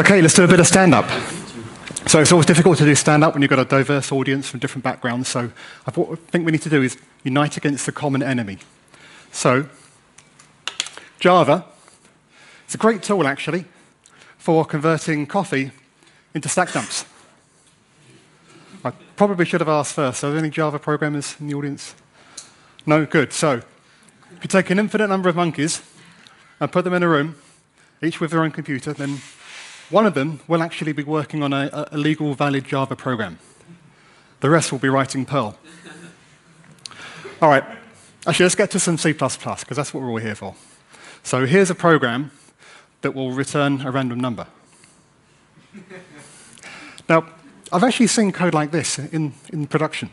Okay, let's do a bit of stand-up. So it's always difficult to do stand-up when you've got a diverse audience from different backgrounds. So what I think we need to do is unite against the common enemy. So Java is a great tool, actually, for converting coffee into stack dumps. I probably should have asked first. Are there any Java programmers in the audience? No? Good. So if you take an infinite number of monkeys and put them in a room, each with their own computer, then one of them will actually be working on a legal, valid Java program. The rest will be writing Perl. All right. Actually, let's get to some C++, because that's what we're all here for. So here's a program that will return a random number. Now, I've actually seen code like this in production.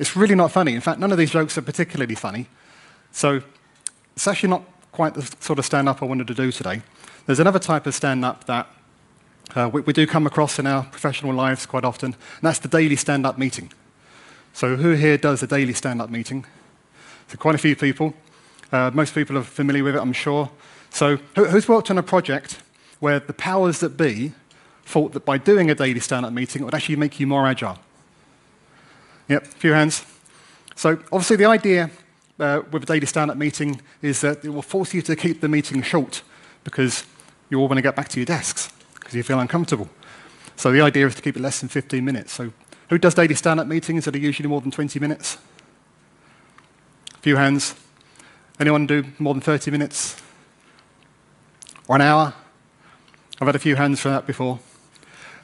It's really not funny. In fact, none of these jokes are particularly funny. So it's actually not quite the sort of stand-up I wanted to do today. There's another type of stand-up that we do come across in our professional lives quite often, and that's the daily stand-up meeting. So who here does a daily stand-up meeting? So quite a few people. Most people are familiar with it, I'm sure. So who's worked on a project where the powers that be thought that by doing a daily stand-up meeting, it would actually make you more agile? Yep, a few hands. So obviously the idea with a daily stand-up meeting is that it will force you to keep the meeting short because you all want to get back to your desks because you feel uncomfortable. So the idea is to keep it less than 15 minutes. So who does daily stand-up meetings that are usually more than 20 minutes? A few hands. Anyone do more than 30 minutes? Or an hour? I've had a few hands for that before.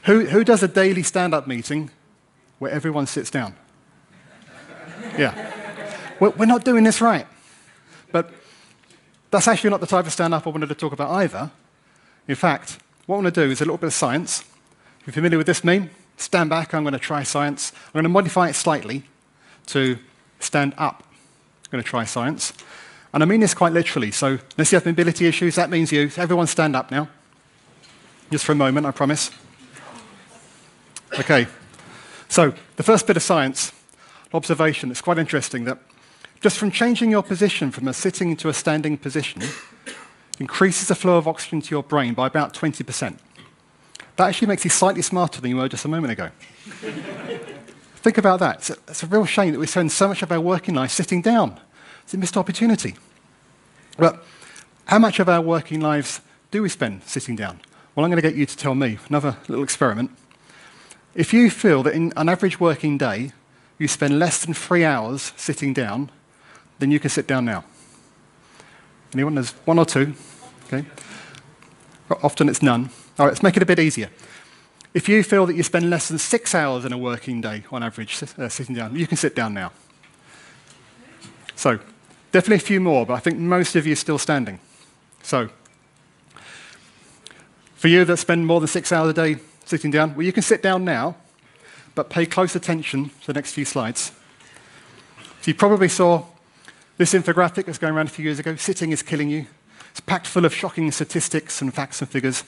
Who does a daily stand-up meeting where everyone sits down? Yeah. We're not doing this right. But that's actually not the type of stand-up I wanted to talk about either. In fact, what I want to do is a little bit of science. If you're familiar with this meme, stand back, I'm going to try science. I'm going to modify it slightly to stand up. I'm going to try science. And I mean this quite literally. So unless you have mobility issues, that means you. Everyone stand up now. Just for a moment, I promise. Okay. So the first bit of science, observation, it's quite interesting that just from changing your position from a sitting to a standing position increases the flow of oxygen to your brain by about 20%. That actually makes you slightly smarter than you were just a moment ago. Think about that. It's a real shame that we spend so much of our working life sitting down. It's a missed opportunity. But how much of our working lives do we spend sitting down? Well, I'm going to get you to tell me. Another little experiment. If you feel that in an average working day, you spend less than 3 hours sitting down, then you can sit down now. Anyone? There's one or two. Okay. Often it's none. All right, let's make it a bit easier. If you feel that you spend less than 6 hours in a working day on average sitting down, you can sit down now. So definitely a few more, but I think most of you are still standing. So for you that spend more than 6 hours a day sitting down, well, you can sit down now, but pay close attention to the next few slides. So you probably saw this infographic that's going around a few years ago, Sitting is Killing You. It's packed full of shocking statistics and facts and figures.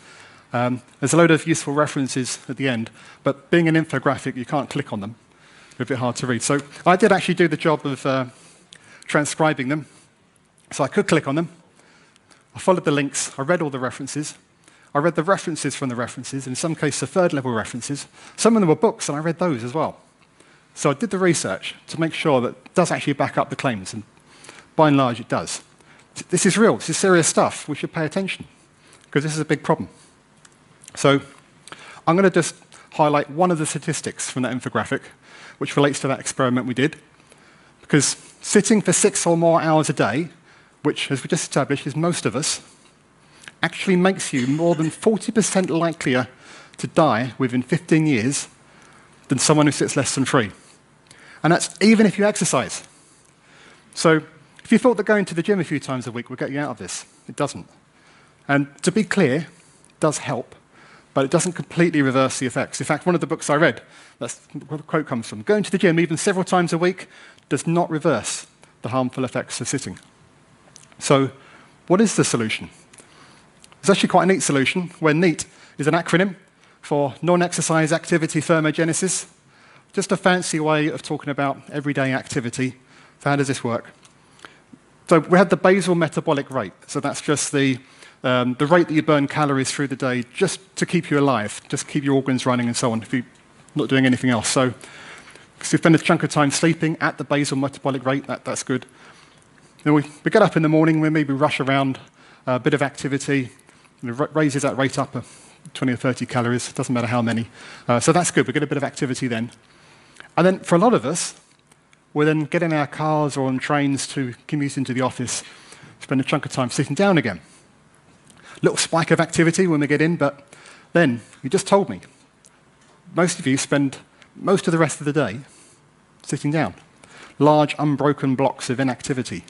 There's a load of useful references at the end, but being an infographic, you can't click on them. They're a bit hard to read. So I did actually do the job of transcribing them. So I could click on them. I followed the links. I read all the references. I read the references from the references, in some cases, the third-level references. Some of them were books, and I read those as well. So I did the research to make sure that it does actually back up the claims, and by and large, it does. This is real. This is serious stuff. We should pay attention, because this is a big problem. So I'm going to just highlight one of the statistics from that infographic, which relates to that experiment we did. Because sitting for 6 or more hours a day, which, as we just established, is most of us, actually makes you more than 40% likelier to die within 15 years than someone who sits less than 3. And that's even if you exercise. So if you thought that going to the gym a few times a week would get you out of this, it doesn't. And to be clear, it does help, but it doesn't completely reverse the effects. In fact, one of the books I read, that's where the quote comes from, going to the gym even several times a week does not reverse the harmful effects of sitting. So what is the solution? It's actually quite a neat solution, where NEAT is an acronym for non-exercise activity thermogenesis. Just a fancy way of talking about everyday activity. So how does this work? So we have the basal metabolic rate. So that's just the the rate that you burn calories through the day just to keep you alive, just keep your organs running and so on, if you're not doing anything else. So if you spend a chunk of time sleeping at the basal metabolic rate, that's good. Then we get up in the morning, we maybe rush around, a bit of activity, raises that rate up 20 or 30 calories, doesn't matter how many. So that's good, we get a bit of activity then. And then for a lot of us, we then get in our cars or on trains to commute into the office, spend a chunk of time sitting down again. Little spike of activity when we get in, but then, you just told me, most of you spend most of the rest of the day sitting down. Large, unbroken blocks of inactivity.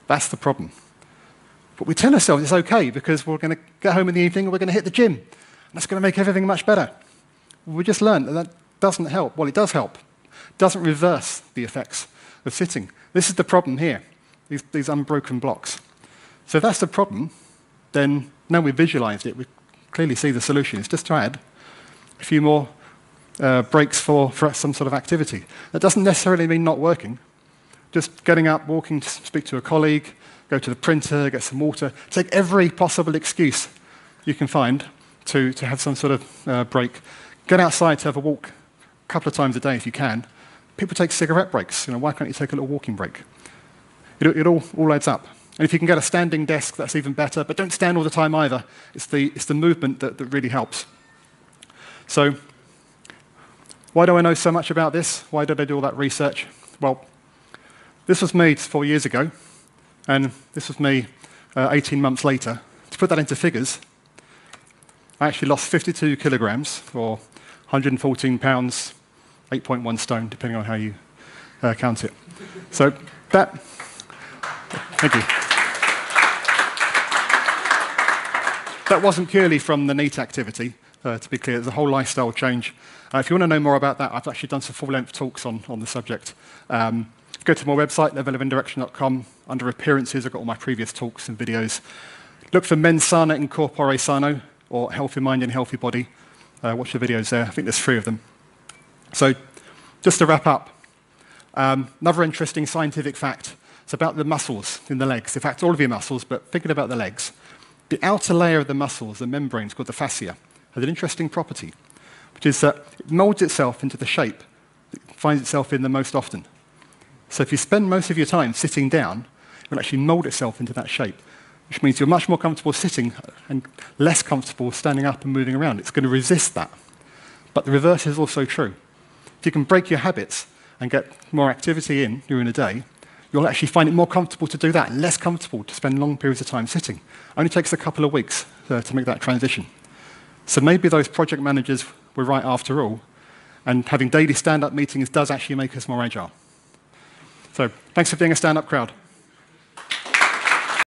That's the problem. But we tell ourselves it's okay because we're going to get home in the evening and we're going to hit the gym. And that's going to make everything much better. We just learned that that doesn't help. Well, it does help. It doesn't reverse the effects of sitting. This is the problem here, these unbroken blocks. So if that's the problem, then now we've visualized it, we clearly see the solution. It's just to add a few more breaks for some sort of activity. That doesn't necessarily mean not working. Just getting up, walking to speak to a colleague, go to the printer, get some water, take every possible excuse you can find to have some sort of break. Get outside to have a walk a couple of times a day if you can. People take cigarette breaks. Why can't you take a little walking break? It all adds up. And if you can get a standing desk, that's even better. But don't stand all the time either. It's the movement that really helps. So why do I know so much about this? Why did I do all that research? Well, this was me 4 years ago, and this was me 18 months later. To put that into figures, I actually lost 52 kilograms, or 114 pounds, 8.1 stone, depending on how you count it. So that, thank you. That wasn't purely from the NEAT activity, to be clear. There's a whole lifestyle change. If you want to know more about that, I've actually done some full-length talks on the subject. Go to my website, levelofindirection.com. Under Appearances, I've got all my previous talks and videos. Look for Mens Sana in Corpore Sano, or Healthy Mind and Healthy Body. Watch the videos there. I think there's 3 of them. So just to wrap up, another interesting scientific fact. It's about the muscles in the legs. In fact, all of your muscles, but thinking about the legs. The outer layer of the muscles, the membranes called the fascia, has an interesting property, which is that it molds itself into the shape it finds itself in the most often. So if you spend most of your time sitting down, it will actually mold itself into that shape, which means you're much more comfortable sitting and less comfortable standing up and moving around. It's going to resist that. But the reverse is also true. If you can break your habits and get more activity in during the day, you'll actually find it more comfortable to do that, and less comfortable to spend long periods of time sitting. It only takes a couple of weeks to make that transition. So maybe those project managers were right after all, and having daily stand-up meetings does actually make us more agile. So thanks for being a stand-up crowd.